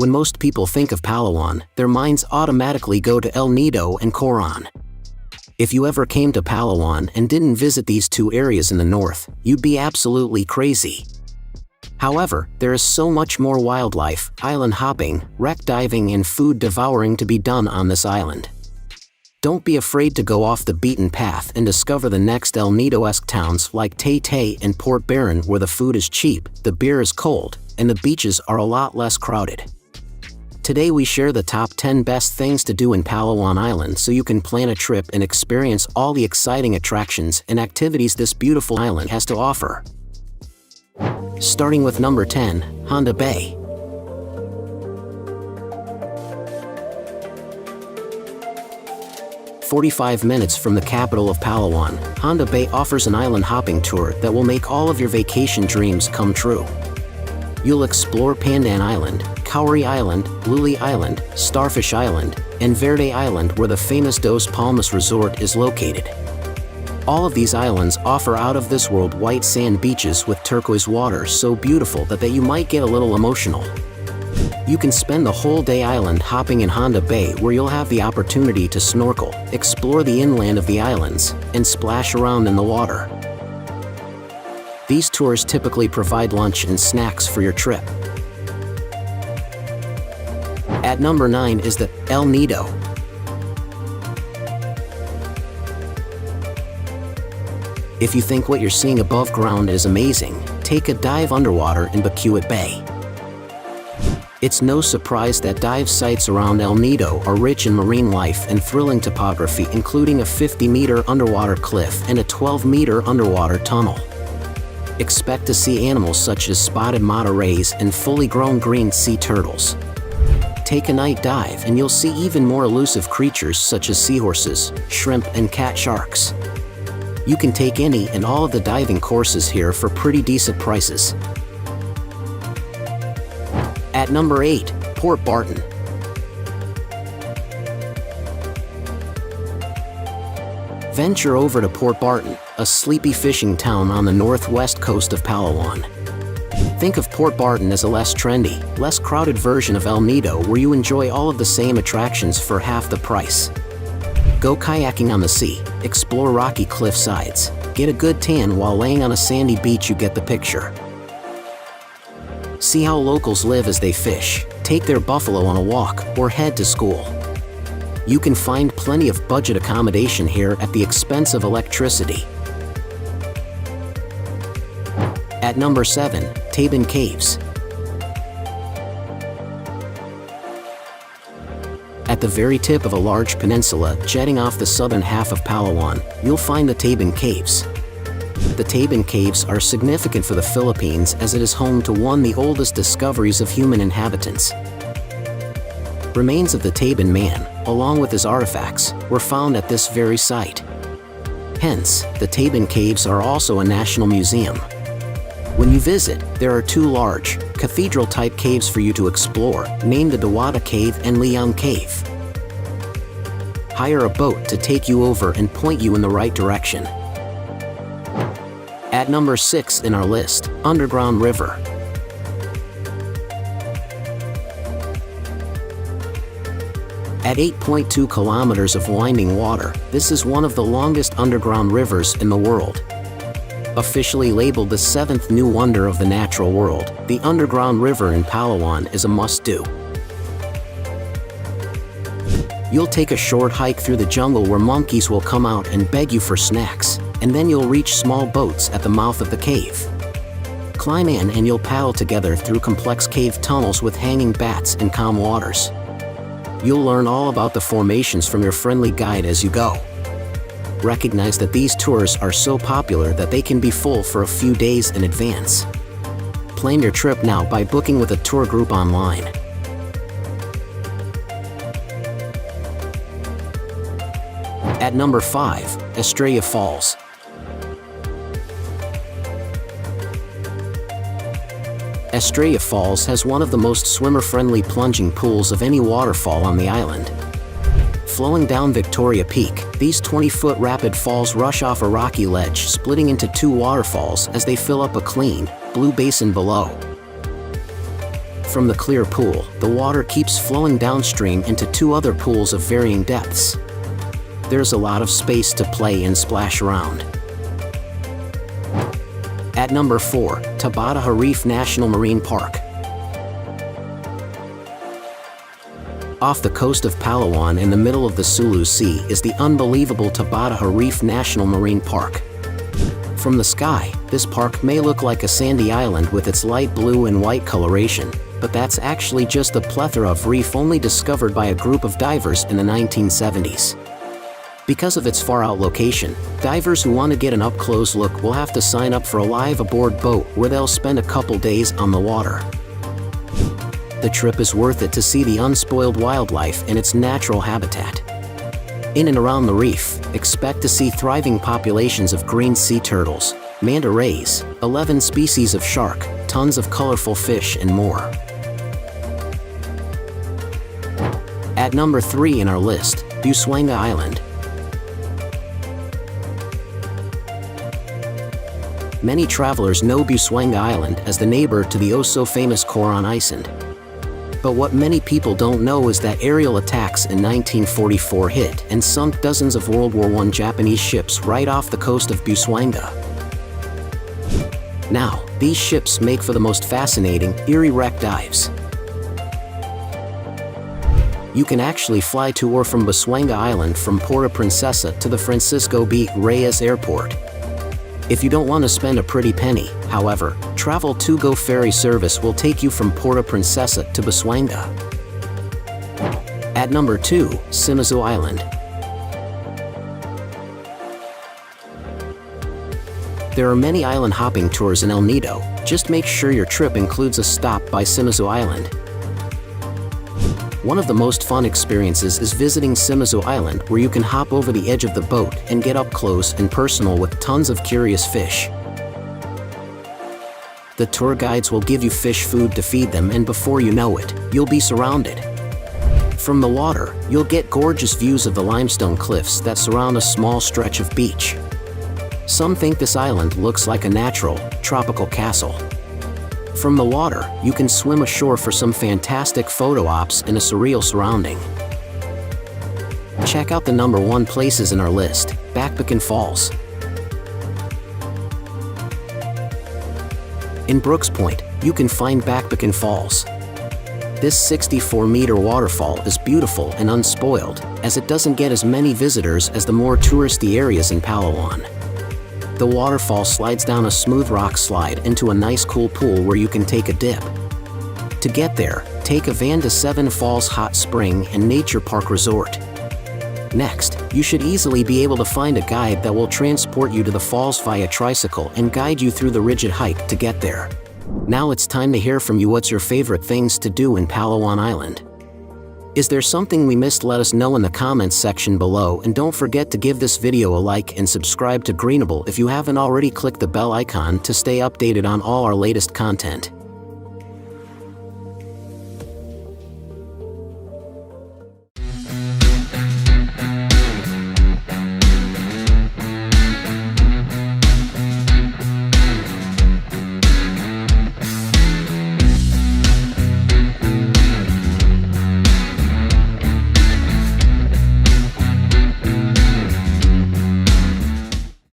When most people think of Palawan, their minds automatically go to El Nido and Coron. If you ever came to Palawan and didn't visit these two areas in the north, you'd be absolutely crazy. However, there is so much more wildlife, island hopping, wreck diving and food devouring to be done on this island. Don't be afraid to go off the beaten path and discover the next El Nido-esque towns like Tay and Port Barron, where the food is cheap, the beer is cold, and the beaches are a lot less crowded. Today we share the top 10 best things to do in Palawan Island so you can plan a trip and experience all the exciting attractions and activities this beautiful island has to offer. Starting with number 10, Honda Bay. "45 minutes from the capital of Palawan, Honda Bay offers an island hopping tour that will make all of your vacation dreams come true. You'll explore Pandan Island, Cowrie Island, Luli Island, Starfish Island, and Verde Island, where the famous Dos Palmas Resort is located. All of these islands offer out-of-this-world white sand beaches with turquoise water so beautiful that you might get a little emotional. You can spend the whole day island hopping in Honda Bay, where you'll have the opportunity to snorkel, explore the inland of the islands, and splash around in the water. These tours typically provide lunch and snacks for your trip. At number 9 is the El Nido. If you think what you're seeing above ground is amazing, take a dive underwater in Bacuit Bay. It's no surprise that dive sites around El Nido are rich in marine life and thrilling topography, including a 50-meter underwater cliff and a 12-meter underwater tunnel. Expect to see animals such as spotted manta rays and fully grown green sea turtles. Take a night dive and you'll see even more elusive creatures such as seahorses, shrimp, and cat sharks. You can take any and all of the diving courses here for pretty decent prices. At number 8, Port Barton. Venture over to Port Barton, a sleepy fishing town on the northwest coast of Palawan. Think of Port Barton as a less trendy, less crowded version of El Nido, where you enjoy all of the same attractions for half the price. Go kayaking on the sea, explore rocky cliff sides, get a good tan while laying on a sandy beach. You get the picture. See how locals live as they fish, take their buffalo on a walk, or head to school. You can find plenty of budget accommodation here at the expense of electricity. At number 7, Tabon Caves. At the very tip of a large peninsula jetting off the southern half of Palawan, you'll find the Tabon Caves. The Tabon Caves are significant for the Philippines as it is home to one of the oldest discoveries of human inhabitants. Remains of the Tabon man, along with his artifacts, were found at this very site. Hence, the Tabon Caves are also a national museum. When you visit, there are two large, cathedral-type caves for you to explore, named the Dewata Cave and Liang Cave. Hire a boat to take you over and point you in the right direction. At number 6 in our list, Underground River. At 8.2 kilometers of winding water, this is one of the longest underground rivers in the world. Officially labeled the 7th new wonder of the natural world, the underground river in Palawan is a must-do. You'll take a short hike through the jungle where monkeys will come out and beg you for snacks, and then you'll reach small boats at the mouth of the cave. Climb in and you'll paddle together through complex cave tunnels with hanging bats and calm waters. You'll learn all about the formations from your friendly guide as you go. Recognize that these tours are so popular that they can be full for a few days in advance. Plan your trip now by booking with a tour group online. At number 5, Estrella Falls. Estrella Falls has one of the most swimmer-friendly plunging pools of any waterfall on the island. Flowing down Victoria Peak, these 20-foot rapid falls rush off a rocky ledge, splitting into two waterfalls as they fill up a clean, blue basin below. From the clear pool, the water keeps flowing downstream into 2 other pools of varying depths. There's a lot of space to play and splash around. At number 4, Tabataha Reef National Marine Park. Off the coast of Palawan in the middle of the Sulu Sea is the unbelievable Tabataha Reef National Marine Park. From the sky, this park may look like a sandy island with its light blue and white coloration, but that's actually just a plethora of reef only discovered by a group of divers in the 1970s. Because of its far-out location, divers who want to get an up-close look will have to sign up for a live-aboard boat where they'll spend a couple days on the water. The trip is worth it to see the unspoiled wildlife in its natural habitat. In and around the reef, expect to see thriving populations of green sea turtles, manta rays, 11 species of shark, tons of colorful fish, and more. At number 3 in our list, Busuanga Island. Many travelers know Busuanga Island as the neighbor to the oh-so-famous Coron Island. But what many people don't know is that aerial attacks in 1944 hit and sunk dozens of World War I Japanese ships right off the coast of Busuanga. Now, these ships make for the most fascinating, eerie wreck dives. You can actually fly to or from Busuanga Island from Puerto Princesa to the Francisco B. Reyes Airport. If you don't want to spend a pretty penny, however, Travel 2 Go ferry service will take you from Puerto Princesa to Busuanga. At number 2, Simazu Island. There are many island hopping tours in El Nido. Just make sure your trip includes a stop by Simazu Island. One of the most fun experiences is visiting Simazu Island, where you can hop over the edge of the boat and get up close and personal with tons of curious fish. The tour guides will give you fish food to feed them, and before you know it, you'll be surrounded. From the water, you'll get gorgeous views of the limestone cliffs that surround a small stretch of beach. Some think this island looks like a natural, tropical castle. From the water, you can swim ashore for some fantastic photo ops in a surreal surrounding. Check out the number 1 places in our list, Bakbakan Falls. In Brooks Point, you can find Bakbakan Falls. This 64-meter waterfall is beautiful and unspoiled, as it doesn't get as many visitors as the more touristy areas in Palawan. The waterfall slides down a smooth rock slide into a nice cool pool where you can take a dip. To get there, take a van to Seven Falls Hot Spring and Nature Park Resort. Next, you should easily be able to find a guide that will transport you to the falls via tricycle and guide you through the rigid hike to get there. Now it's time to hear from you. What's your favorite things to do in Palawan Island? Is there something we missed? Let us know in the comments section below, and don't forget to give this video a like and subscribe to Greenable if you haven't already. Click the bell icon to stay updated on all our latest content.